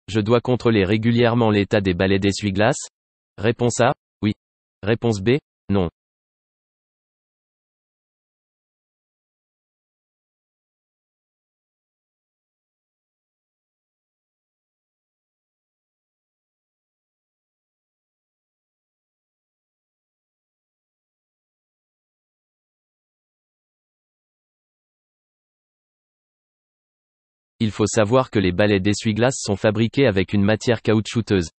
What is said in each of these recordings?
Je dois contrôler régulièrement l'état des balais d'essuie-glace? Réponse A, oui. Réponse B, non. Il faut savoir que les balais d'essuie-glace sont fabriqués avec une matière caoutchouteuse.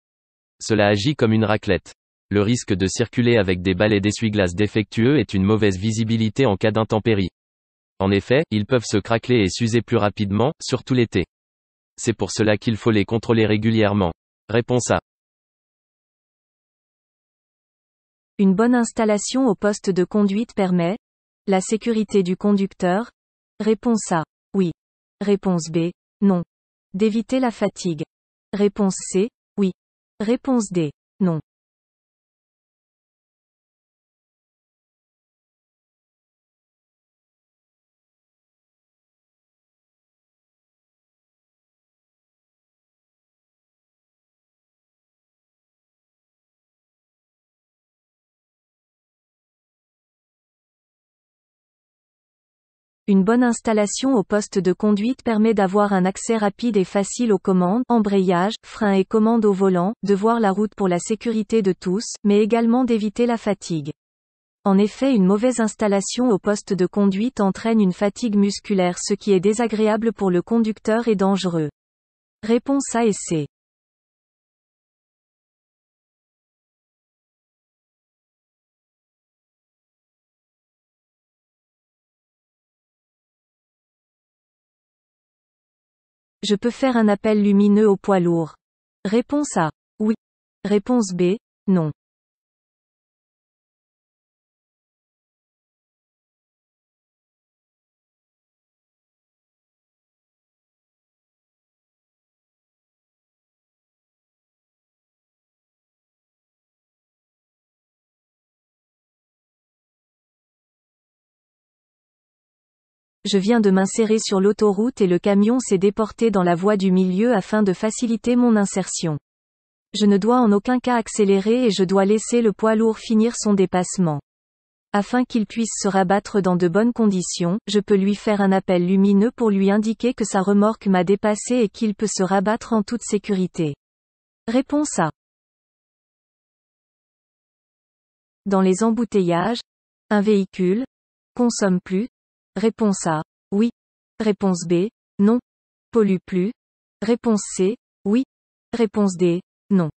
Cela agit comme une raclette. Le risque de circuler avec des balais d'essuie-glace défectueux est une mauvaise visibilité en cas d'intempérie. En effet, ils peuvent se craqueler et s'user plus rapidement, surtout l'été. C'est pour cela qu'il faut les contrôler régulièrement. Réponse A. Une bonne installation au poste de conduite permet la sécurité du conducteur. Réponse A, oui. Réponse B, non. D'éviter la fatigue. Réponse C, oui. Réponse D, non. Une bonne installation au poste de conduite permet d'avoir un accès rapide et facile aux commandes, embrayage, frein et commandes au volant, de voir la route pour la sécurité de tous, mais également d'éviter la fatigue. En effet, une mauvaise installation au poste de conduite entraîne une fatigue musculaire, ce qui est désagréable pour le conducteur et dangereux. Réponse A et C. Je peux faire un appel lumineux au poids lourd. Réponse A. Oui. Réponse B. Non. Je viens de m'insérer sur l'autoroute et le camion s'est déporté dans la voie du milieu afin de faciliter mon insertion. Je ne dois en aucun cas accélérer et je dois laisser le poids lourd finir son dépassement. Afin qu'il puisse se rabattre dans de bonnes conditions, je peux lui faire un appel lumineux pour lui indiquer que sa remorque m'a dépassé et qu'il peut se rabattre en toute sécurité. Réponse A. Dans les embouteillages, un véhicule consomme plus. Réponse A. Oui. Réponse B. Non. Pollue plus. Réponse C. Oui. Réponse D. Non.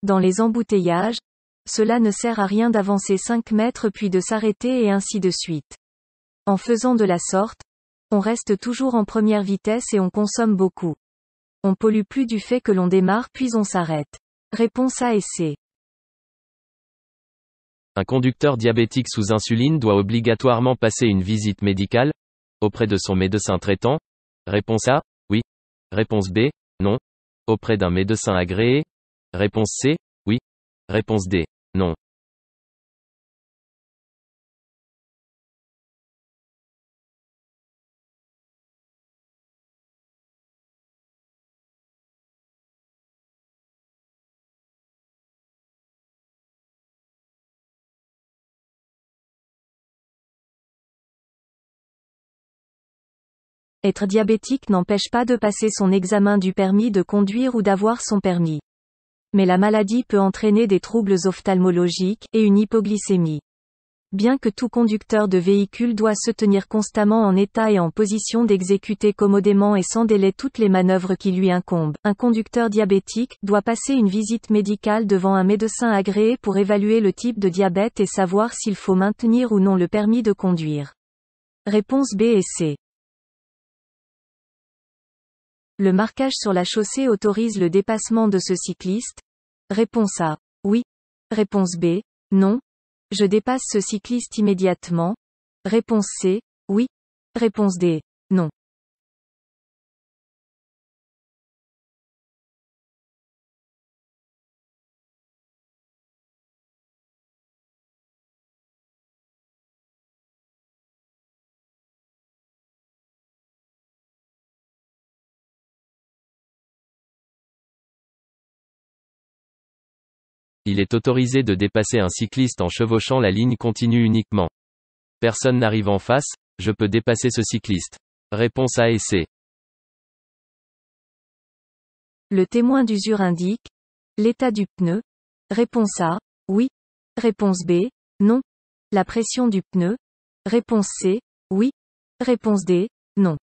Dans les embouteillages, cela ne sert à rien d'avancer 5 mètres puis de s'arrêter et ainsi de suite. En faisant de la sorte, on reste toujours en première vitesse et on consomme beaucoup. On pollue plus du fait que l'on démarre puis on s'arrête. Réponse A et C. Un conducteur diabétique sous insuline doit obligatoirement passer une visite médicale auprès de son médecin traitant? Réponse A, oui. Réponse B, non. Auprès d'un médecin agréé? Réponse C, oui. Réponse D, non. Être diabétique n'empêche pas de passer son examen du permis de conduire ou d'avoir son permis. Mais la maladie peut entraîner des troubles ophtalmologiques et une hypoglycémie. Bien que tout conducteur de véhicule doit se tenir constamment en état et en position d'exécuter commodément et sans délai toutes les manœuvres qui lui incombent, un conducteur diabétique doit passer une visite médicale devant un médecin agréé pour évaluer le type de diabète et savoir s'il faut maintenir ou non le permis de conduire. Réponse B et C. Le marquage sur la chaussée autorise le dépassement de ce cycliste? Réponse A. Oui. Réponse B. Non. Je dépasse ce cycliste immédiatement. Réponse C. oui. Réponse D, non. Il est autorisé de dépasser un cycliste en chevauchant la ligne continue uniquement. Personne n'arrive en face, je peux dépasser ce cycliste. Réponse A et C. Le témoin d'usure indique l'état du pneu. Réponse A, oui. Réponse B, non. La pression du pneu. Réponse C, oui. Réponse D, non.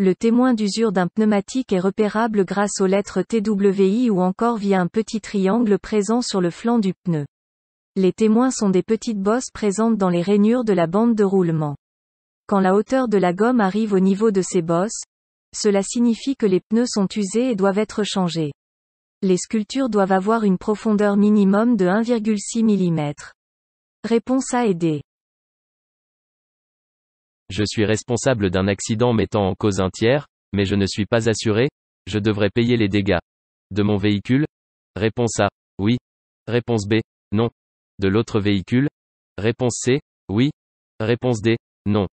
Le témoin d'usure d'un pneumatique est repérable grâce aux lettres TWI ou encore via un petit triangle présent sur le flanc du pneu. Les témoins sont des petites bosses présentes dans les rainures de la bande de roulement. Quand la hauteur de la gomme arrive au niveau de ces bosses, cela signifie que les pneus sont usés et doivent être changés. Les sculptures doivent avoir une profondeur minimum de 1,6 mm. Réponse A et D. Je suis responsable d'un accident mettant en cause un tiers, mais je ne suis pas assuré, je devrais payer les dégâts. De mon véhicule? Réponse A, oui. Réponse B, non. De l'autre véhicule? Réponse C, oui. Réponse D, non.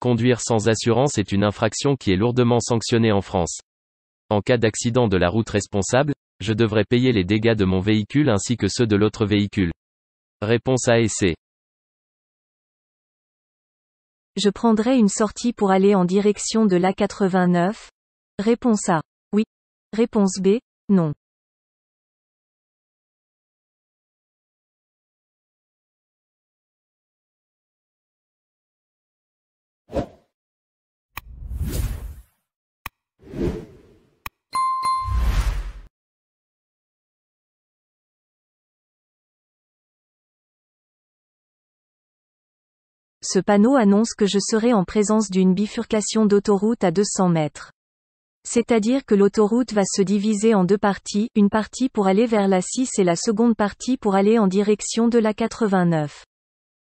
Conduire sans assurance est une infraction qui est lourdement sanctionnée en France. En cas d'accident de la route responsable, je devrais payer les dégâts de mon véhicule ainsi que ceux de l'autre véhicule. Réponse A et C. Je prendrai une sortie pour aller en direction de l'A89. Réponse A, oui. Réponse B, non. Ce panneau annonce que je serai en présence d'une bifurcation d'autoroute à 200 mètres. C'est-à-dire que l'autoroute va se diviser en deux parties, une partie pour aller vers l'A6 et la seconde partie pour aller en direction de l'A89.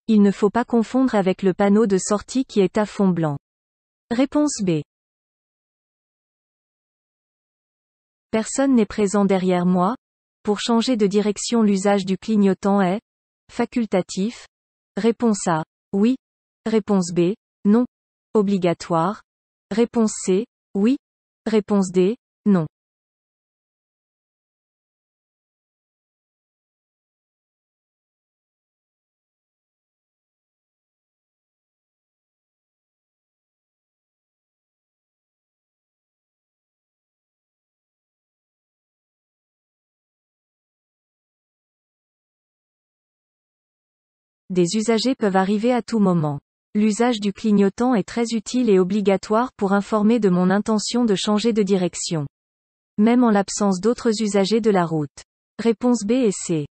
Il ne faut pas confondre avec le panneau de sortie qui est à fond blanc. Réponse B. Personne n'est présent derrière moi. Pour changer de direction, l'usage du clignotant est facultatif. Réponse A, oui. Réponse B, non. Obligatoire. Réponse C, oui. Réponse D, non. Des usagers peuvent arriver à tout moment. L'usage du clignotant est très utile et obligatoire pour informer de mon intention de changer de direction. Même en l'absence d'autres usagers de la route. Réponse B et C.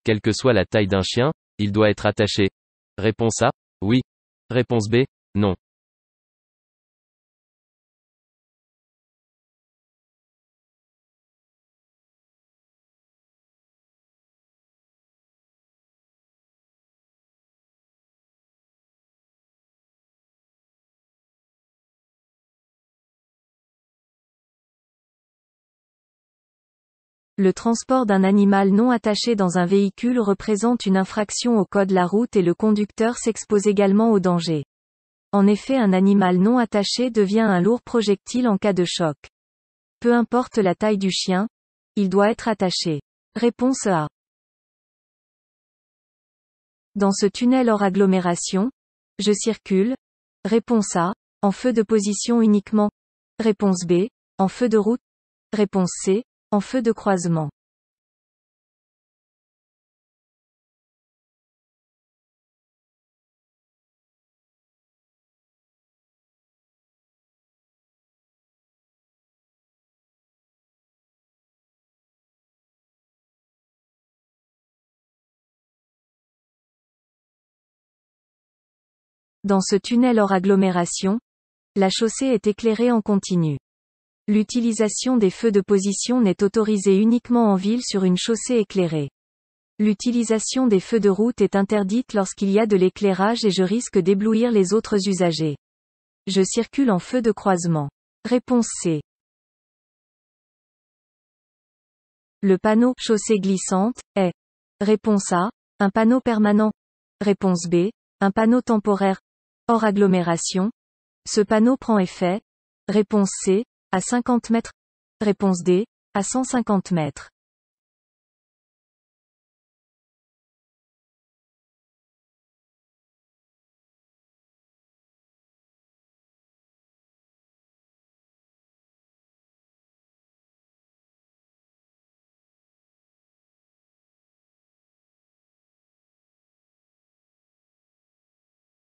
Quelle que soit la taille d'un chien, il doit être attaché. Réponse A, oui. Réponse B, non. Le transport d'un animal non attaché dans un véhicule représente une infraction au code de la route et le conducteur s'expose également au danger. En effet, un animal non attaché devient un lourd projectile en cas de choc. Peu importe la taille du chien, il doit être attaché. Réponse A. Dans ce tunnel hors agglomération, je circule. Réponse A, en feu de position uniquement. Réponse B, en feu de route. Réponse C, en feu de croisement. Dans ce tunnel hors agglomération, la chaussée est éclairée en continu. L'utilisation des feux de position n'est autorisée uniquement en ville sur une chaussée éclairée. L'utilisation des feux de route est interdite lorsqu'il y a de l'éclairage et je risque d'éblouir les autres usagers. Je circule en feu de croisement. Réponse C. Le panneau « chaussée glissante » est. Réponse A, un panneau permanent. Réponse B, un panneau temporaire. Hors agglomération. Ce panneau prend effet. Réponse C, à 50 mètres. Réponse D, à 150 mètres.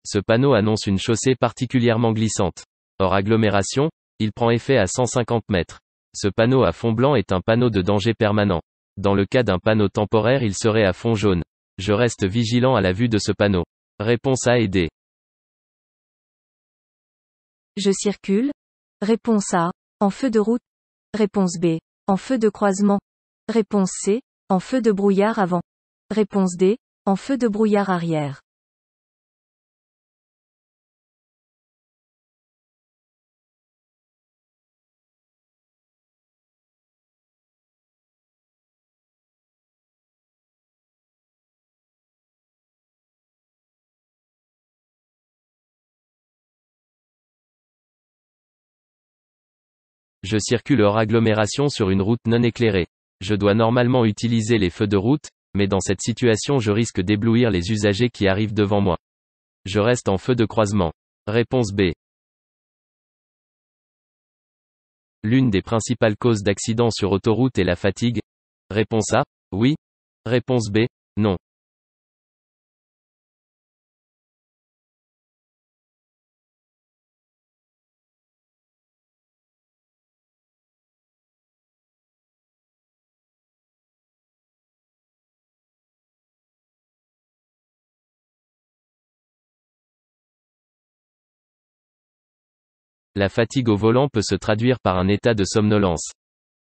Ce panneau annonce une chaussée particulièrement glissante. Hors agglomération, il prend effet à 150 mètres. Ce panneau à fond blanc est un panneau de danger permanent. Dans le cas d'un panneau temporaire, il serait à fond jaune. Je reste vigilant à la vue de ce panneau. Réponse A et D. Je circule. Réponse A, en feu de route. Réponse B, en feu de croisement. Réponse C, en feu de brouillard avant. Réponse D, en feu de brouillard arrière. Je circule hors agglomération sur une route non éclairée. Je dois normalement utiliser les feux de route, mais dans cette situation je risque d'éblouir les usagers qui arrivent devant moi. Je reste en feu de croisement. Réponse B. L'une des principales causes d'accidents sur autoroute est la fatigue. Réponse A, oui. Réponse B, non. La fatigue au volant peut se traduire par un état de somnolence.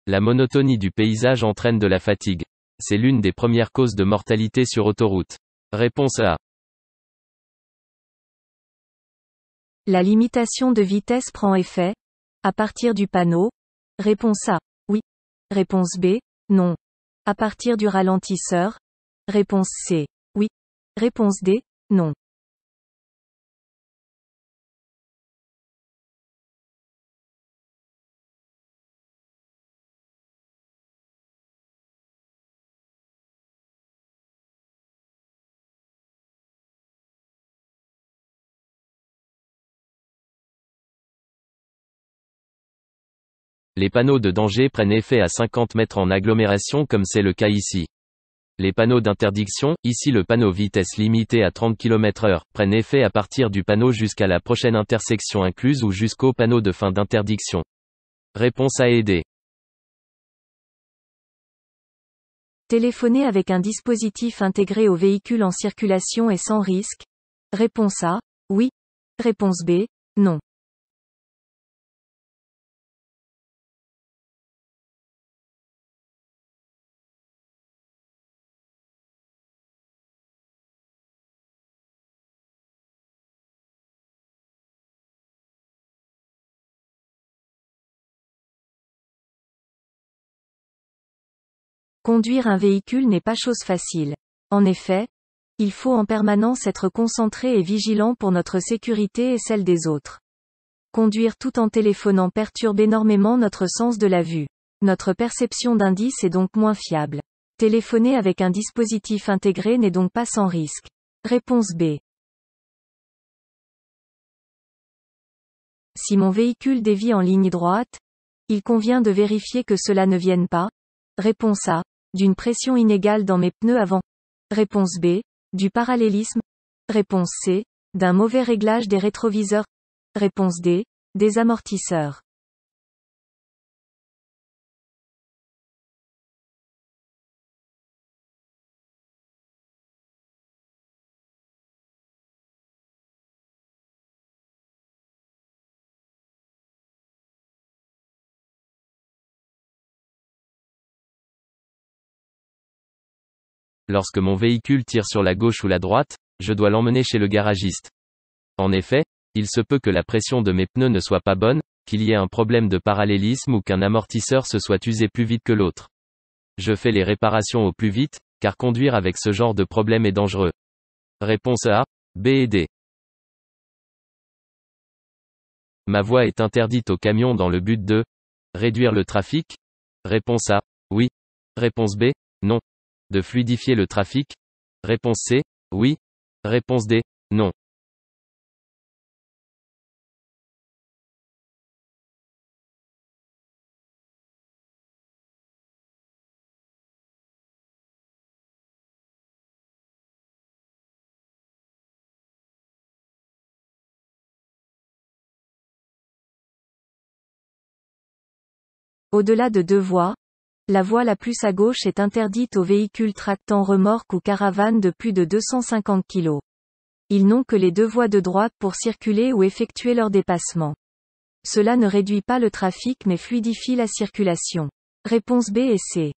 La monotonie du paysage entraîne de la fatigue. C'est l'une des premières causes de mortalité sur autoroute. Réponse A. La limitation de vitesse prend effet. À partir du panneau. Réponse A, oui. Réponse B, non. À partir du ralentisseur. Réponse C, oui. Réponse D, non. Les panneaux de danger prennent effet à 50 mètres en agglomération comme c'est le cas ici. Les panneaux d'interdiction, ici le panneau vitesse limitée à 30 km/h, prennent effet à partir du panneau jusqu'à la prochaine intersection incluse ou jusqu'au panneau de fin d'interdiction. Réponse A et D. Téléphoner avec un dispositif intégré au véhicule en circulation et sans risque. Réponse A, oui. Réponse B, non. Conduire un véhicule n'est pas chose facile. En effet, il faut en permanence être concentré et vigilant pour notre sécurité et celle des autres. Conduire tout en téléphonant perturbe énormément notre sens de la vue. Notre perception d'indice est donc moins fiable. Téléphoner avec un dispositif intégré n'est donc pas sans risque. Réponse B. Si mon véhicule dévie en ligne droite, il convient de vérifier que cela ne vienne pas. Réponse A. D'une pression inégale dans mes pneus avant. Réponse B. Du parallélisme. Réponse C. D'un mauvais réglage des rétroviseurs. Réponse D. Des amortisseurs. Lorsque mon véhicule tire sur la gauche ou la droite, je dois l'emmener chez le garagiste. En effet, il se peut que la pression de mes pneus ne soit pas bonne, qu'il y ait un problème de parallélisme ou qu'un amortisseur se soit usé plus vite que l'autre. Je fais les réparations au plus vite, car conduire avec ce genre de problème est dangereux. Réponse A, B et D. Ma voie est interdite aux camions dans le but de réduire le trafic. Réponse A, oui. Réponse B, non. De fluidifier le trafic. Réponse C, oui. Réponse D, non. Au-delà de 2 voies, la voie la plus à gauche est interdite aux véhicules tractant remorques ou caravanes de plus de 250 kg. Ils n'ont que les 2 voies de droite pour circuler ou effectuer leur dépassement. Cela ne réduit pas le trafic mais fluidifie la circulation. Réponse B et C.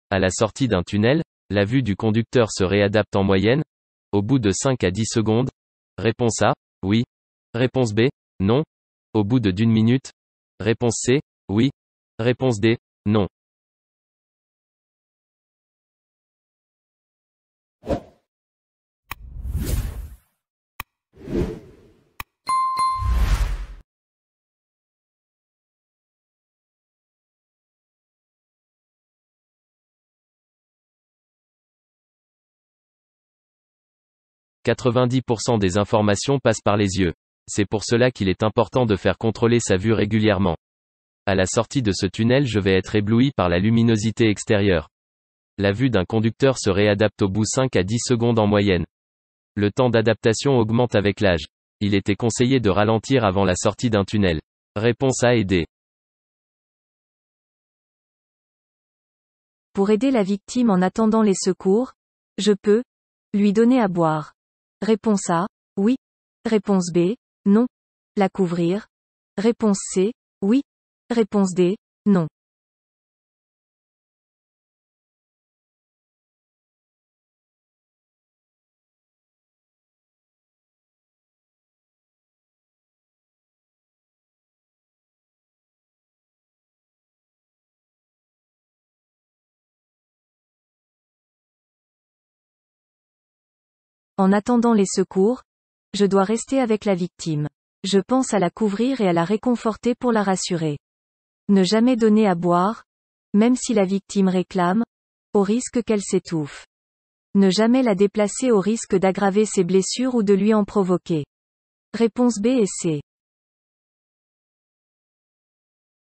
À la sortie d'un tunnel, la vue du conducteur se réadapte en moyenne, au bout de 5 à 10 secondes. Réponse A, oui. Réponse B, non. Au bout de d'1 minute. Réponse C, oui. Réponse D, non. « 90% des informations passent par les yeux. C'est pour cela qu'il est important de faire contrôler sa vue régulièrement. À la sortie de ce tunnel, je vais être ébloui par la luminosité extérieure. La vue d'un conducteur se réadapte au bout 5 à 10 secondes en moyenne. Le temps d'adaptation augmente avec l'âge. Il était conseillé de ralentir avant la sortie d'un tunnel. Réponse A et D. Pour aider la victime en attendant les secours, je peux lui donner à boire. Réponse A, oui. Réponse B, non. La couvrir. Réponse C, oui. Réponse D, non. En attendant les secours, je dois rester avec la victime. Je pense à la couvrir et à la réconforter pour la rassurer. Ne jamais donner à boire, même si la victime réclame, au risque qu'elle s'étouffe. Ne jamais la déplacer au risque d'aggraver ses blessures ou de lui en provoquer. Réponse B et C.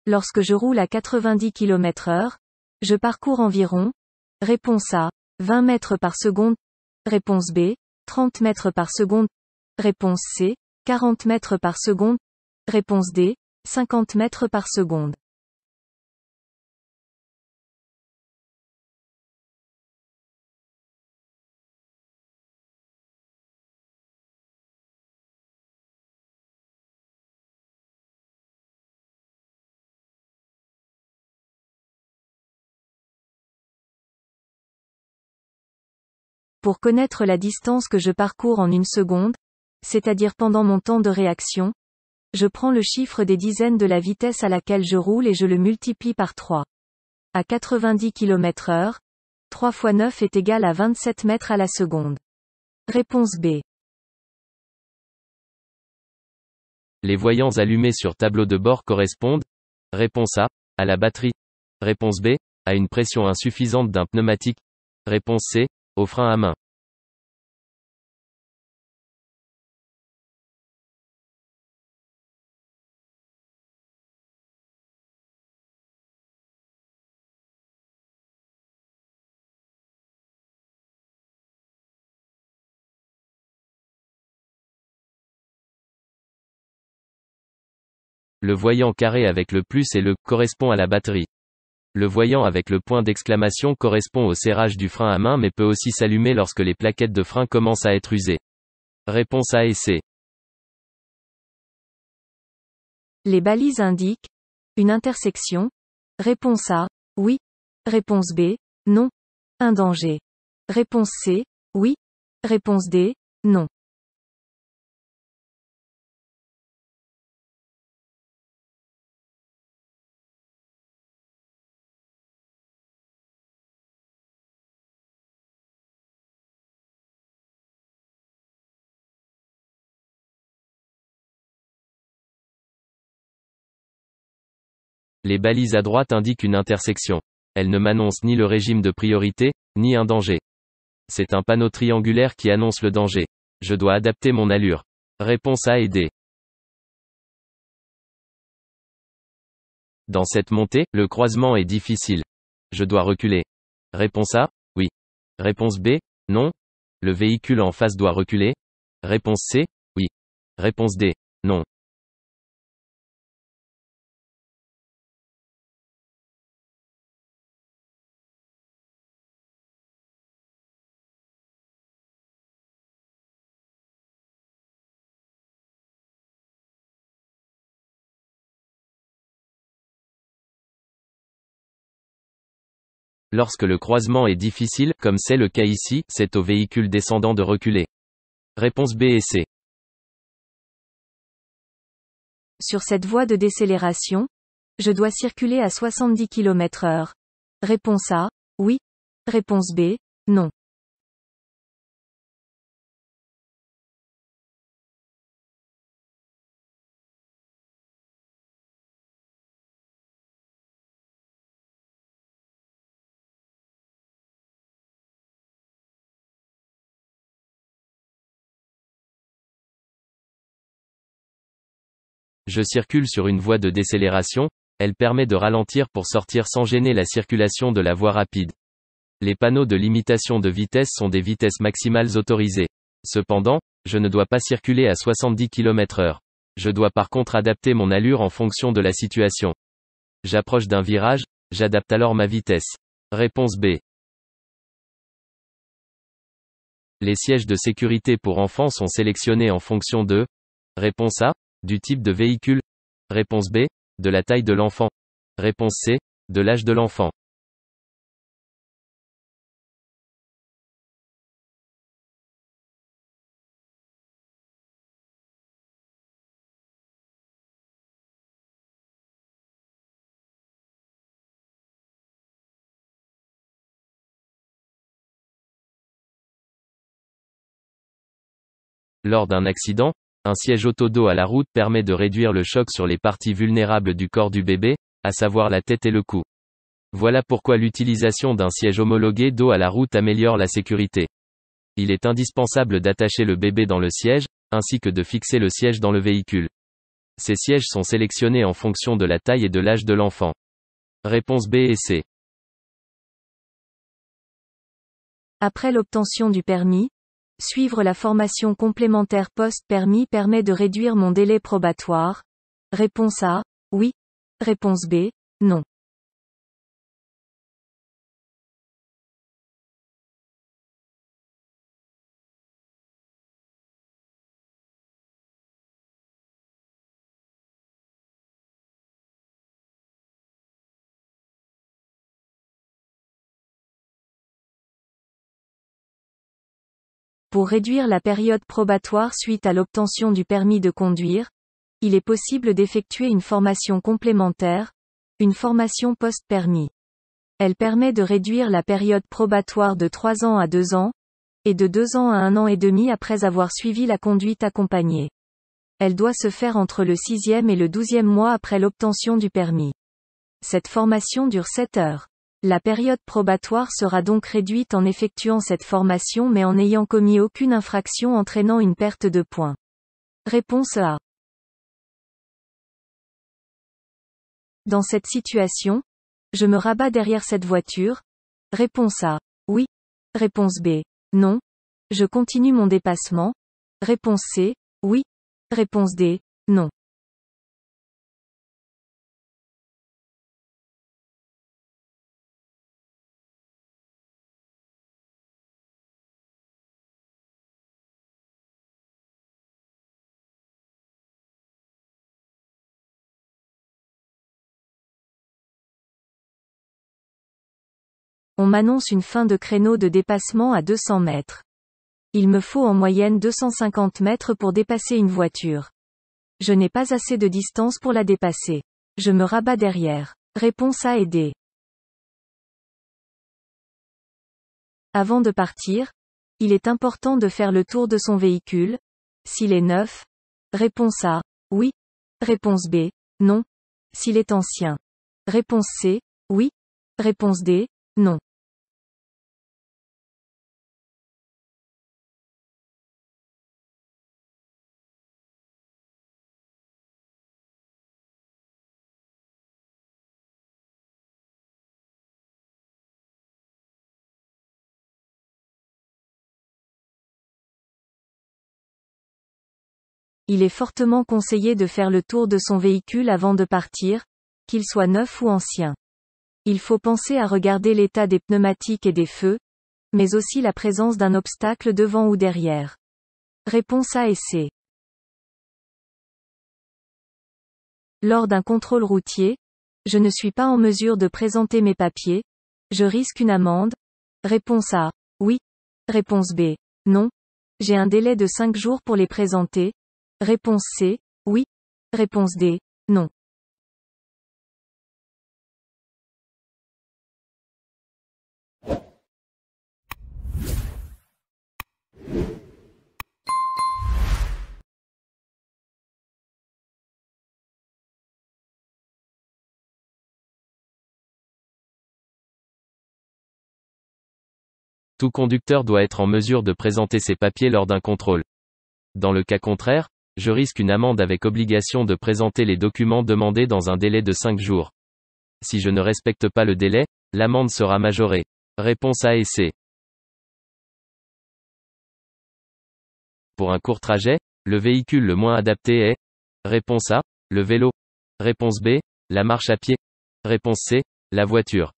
Lorsque je roule à 90 km/h, je parcours environ. Réponse A, 20 mètres par seconde. Réponse B, 30 mètres par seconde. Réponse C, 40 mètres par seconde. Réponse D, 50 mètres par seconde. Pour connaître la distance que je parcours en 1 seconde, c'est-à-dire pendant mon temps de réaction, je prends le chiffre des dizaines de la vitesse à laquelle je roule et je le multiplie par 3. À 90 km/h, 3 fois 9 est égal à 27 mètres à la seconde. Réponse B. Les voyants allumés sur tableau de bord correspondent, Réponse A, à la batterie. Réponse B, à une pression insuffisante d'un pneumatique. Réponse C, au frein à main. Le voyant carré avec le plus et le correspond à la batterie. Le voyant avec le point d'exclamation correspond au serrage du frein à main mais peut aussi s'allumer lorsque les plaquettes de frein commencent à être usées. Réponse A et C. Les balises indiquent une intersection. Réponse A, oui. Réponse B, non. Un danger. Réponse C, oui. Réponse D, non. Les balises à droite indiquent une intersection. Elles ne m'annoncent ni le régime de priorité, ni un danger. C'est un panneau triangulaire qui annonce le danger. Je dois adapter mon allure. Réponse A et D. Dans cette montée, le croisement est difficile. Je dois reculer. Réponse A, oui. Réponse B, non. Le véhicule en face doit reculer. Réponse C, oui. Réponse D, non. Lorsque le croisement est difficile, comme c'est le cas ici, c'est au véhicule descendant de reculer. Réponse B et C. Sur cette voie de décélération, je dois circuler à 70 km/h. Réponse A, oui. Réponse B, non. Je circule sur une voie de décélération, elle permet de ralentir pour sortir sans gêner la circulation de la voie rapide. Les panneaux de limitation de vitesse sont des vitesses maximales autorisées. Cependant, je ne dois pas circuler à 70 km/h. Je dois par contre adapter mon allure en fonction de la situation. J'approche d'un virage, j'adapte alors ma vitesse. Réponse B. Les sièges de sécurité pour enfants sont sélectionnés en fonction de Réponse A, du type de véhicule. Réponse B, de la taille de l'enfant. Réponse C, de l'âge de l'enfant. Lors d'un accident, un siège auto-dos à la route permet de réduire le choc sur les parties vulnérables du corps du bébé, à savoir la tête et le cou. Voilà pourquoi l'utilisation d'un siège homologué dos à la route améliore la sécurité. Il est indispensable d'attacher le bébé dans le siège, ainsi que de fixer le siège dans le véhicule. Ces sièges sont sélectionnés en fonction de la taille et de l'âge de l'enfant. Réponse B et C. Après l'obtention du permis, suivre la formation complémentaire post-permis permet de réduire mon délai probatoire. Réponse A, oui. Réponse B, non. Pour réduire la période probatoire suite à l'obtention du permis de conduire, il est possible d'effectuer une formation complémentaire, une formation post-permis. Elle permet de réduire la période probatoire de 3 ans à 2 ans, et de 2 ans à 1 an et demi après avoir suivi la conduite accompagnée. Elle doit se faire entre le 6e et le 12e mois après l'obtention du permis. Cette formation dure 7 heures. La période probatoire sera donc réduite en effectuant cette formation mais en n'ayant commis aucune infraction entraînant une perte de points. Réponse A. Dans cette situation, je me rabats derrière cette voiture. Réponse A. Oui. Réponse B. Non. Je continue mon dépassement. Réponse C. Oui. Réponse D. Non. On m'annonce une fin de créneau de dépassement à 200 mètres. Il me faut en moyenne 250 mètres pour dépasser une voiture. Je n'ai pas assez de distance pour la dépasser. Je me rabats derrière. Réponse A et D. Avant de partir, il est important de faire le tour de son véhicule. S'il est neuf. Réponse A. Oui. Réponse B. Non. S'il est ancien. Réponse C. Oui. Réponse D. Non. Il est fortement conseillé de faire le tour de son véhicule avant de partir, qu'il soit neuf ou ancien. Il faut penser à regarder l'état des pneumatiques et des feux, mais aussi la présence d'un obstacle devant ou derrière. Réponse A et C. Lors d'un contrôle routier, je ne suis pas en mesure de présenter mes papiers, je risque une amende. Réponse A. Oui. Réponse B. Non. J'ai un délai de 5 jours pour les présenter. Réponse C. Oui. Réponse D. Non. Tout conducteur doit être en mesure de présenter ses papiers lors d'un contrôle. Dans le cas contraire, je risque une amende avec obligation de présenter les documents demandés dans un délai de 5 jours. Si je ne respecte pas le délai, l'amende sera majorée. Réponse A et C. Pour un court trajet, le véhicule le moins adapté est. Réponse A, le vélo. Réponse B, la marche à pied. Réponse C, la voiture.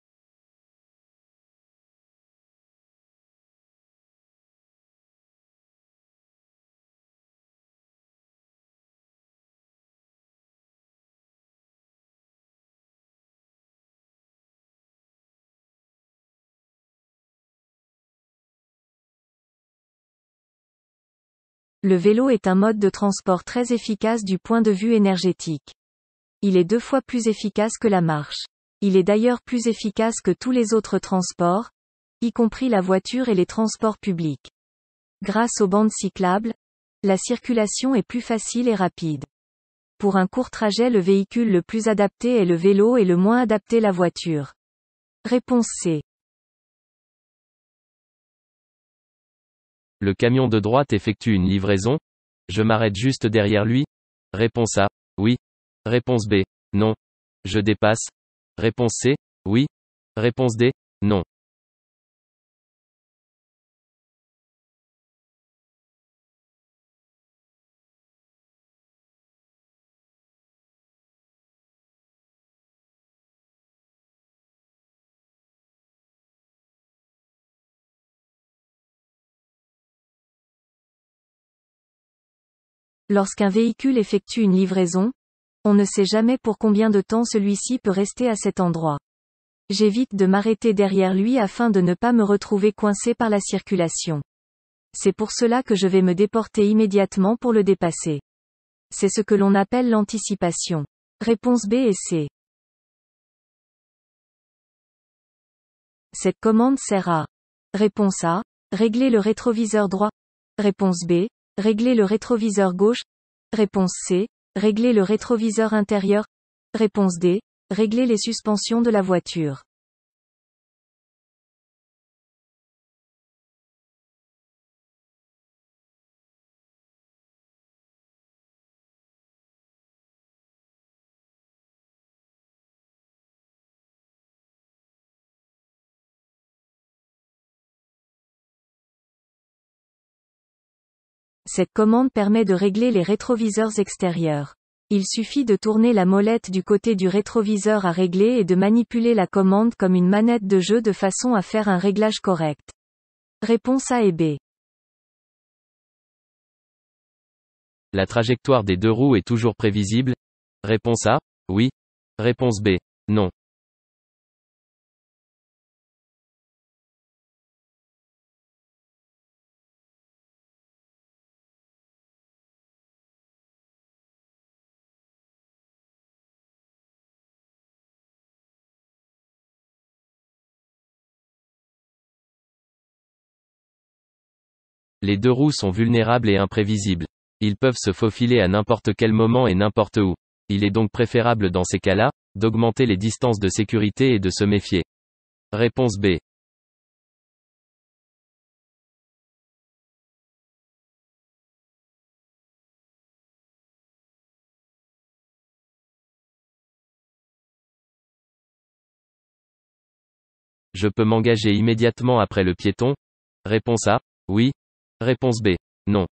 Le vélo est un mode de transport très efficace du point de vue énergétique. Il est 2 fois plus efficace que la marche. Il est d'ailleurs plus efficace que tous les autres transports, y compris la voiture et les transports publics. Grâce aux bandes cyclables, la circulation est plus facile et rapide. Pour un court trajet, le véhicule le plus adapté est le vélo et le moins adapté la voiture. Réponse C. Le camion de droite effectue une livraison. Je m'arrête juste derrière lui. Réponse A, oui. Réponse B, non. Je dépasse. Réponse C, oui. Réponse D, non. Lorsqu'un véhicule effectue une livraison, on ne sait jamais pour combien de temps celui-ci peut rester à cet endroit. J'évite de m'arrêter derrière lui afin de ne pas me retrouver coincé par la circulation. C'est pour cela que je vais me déporter immédiatement pour le dépasser. C'est ce que l'on appelle l'anticipation. Réponse B et C. Cette commande sert à. Réponse A. Régler le rétroviseur droit. Réponse B. Régler le rétroviseur gauche. Réponse C. Régler le rétroviseur intérieur. Réponse D. Régler les suspensions de la voiture. Cette commande permet de régler les rétroviseurs extérieurs. Il suffit de tourner la molette du côté du rétroviseur à régler et de manipuler la commande comme une manette de jeu de façon à faire un réglage correct. Réponse A et B. La trajectoire des deux roues est toujours prévisible? Réponse A, oui. Réponse B, non. Les deux roues sont vulnérables et imprévisibles. Ils peuvent se faufiler à n'importe quel moment et n'importe où. Il est donc préférable dans ces cas-là, d'augmenter les distances de sécurité et de se méfier. Réponse B. Je peux m'engager immédiatement après le piéton? Réponse A, oui. Réponse B, non.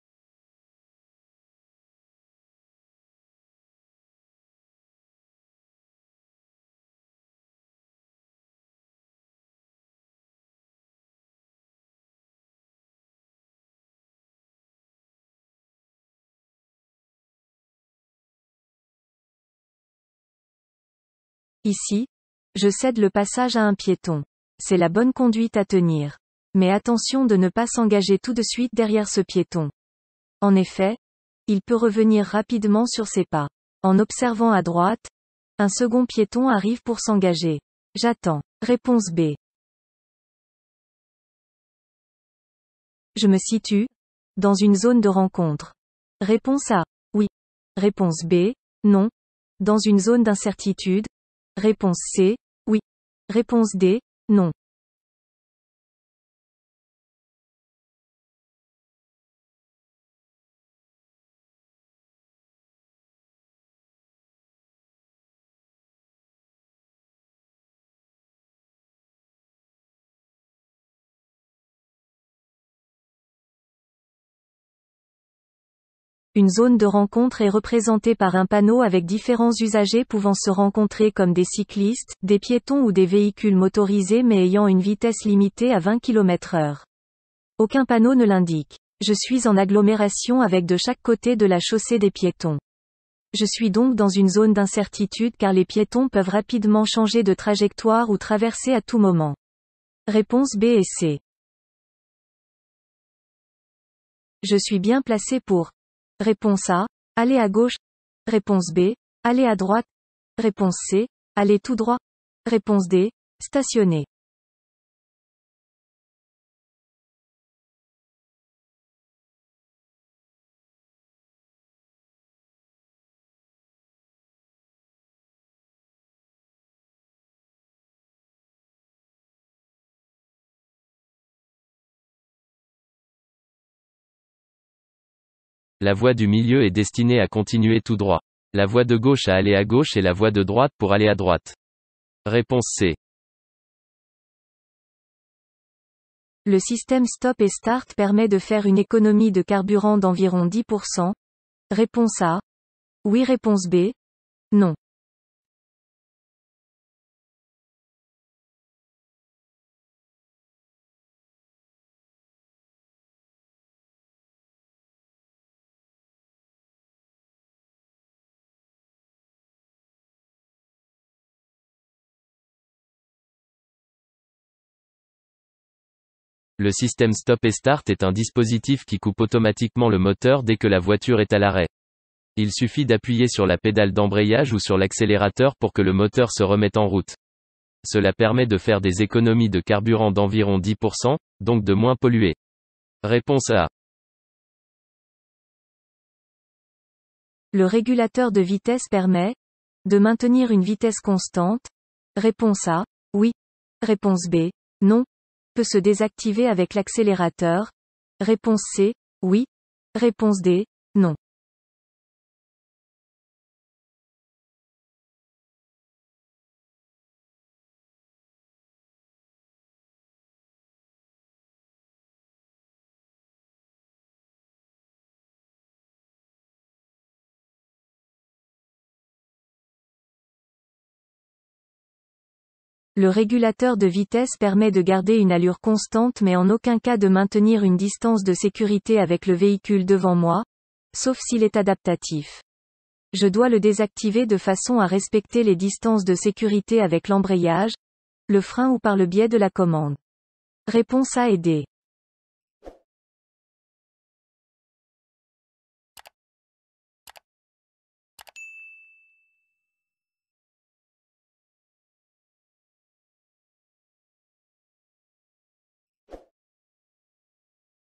Ici, je cède le passage à un piéton. C'est la bonne conduite à tenir. Mais attention de ne pas s'engager tout de suite derrière ce piéton. En effet, il peut revenir rapidement sur ses pas. En observant à droite, un second piéton arrive pour s'engager. J'attends. Réponse B. Je me situe dans une zone de rencontre. Réponse A. Oui. Réponse B. Non. Dans une zone d'incertitude. Réponse C. Oui. Réponse D. Non. Une zone de rencontre est représentée par un panneau avec différents usagers pouvant se rencontrer comme des cyclistes, des piétons ou des véhicules motorisés mais ayant une vitesse limitée à 20 km/h. Aucun panneau ne l'indique. Je suis en agglomération avec de chaque côté de la chaussée des piétons. Je suis donc dans une zone d'incertitude car les piétons peuvent rapidement changer de trajectoire ou traverser à tout moment. Réponse B et C. Je suis bien placé pour. Réponse A. Aller à gauche. Réponse B. Aller à droite. Réponse C. Aller tout droit. Réponse D. Stationner. La voie du milieu est destinée à continuer tout droit. La voie de gauche à aller à gauche et la voie de droite pour aller à droite. Réponse C. Le système stop et start permet de faire une économie de carburant d'environ 10%. Réponse A. Oui. Réponse B. Non. Le système stop et start est un dispositif qui coupe automatiquement le moteur dès que la voiture est à l'arrêt. Il suffit d'appuyer sur la pédale d'embrayage ou sur l'accélérateur pour que le moteur se remette en route. Cela permet de faire des économies de carburant d'environ 10%, donc de moins polluer. Réponse A. Le régulateur de vitesse permet de maintenir une vitesse constante. Réponse A, oui. Réponse B, non. Peut se désactiver avec l'accélérateur. Réponse C, oui. Réponse D, non. Le régulateur de vitesse permet de garder une allure constante mais en aucun cas de maintenir une distance de sécurité avec le véhicule devant moi, sauf s'il est adaptatif. Je dois le désactiver de façon à respecter les distances de sécurité avec l'embrayage, le frein ou par le biais de la commande. Réponse A et D.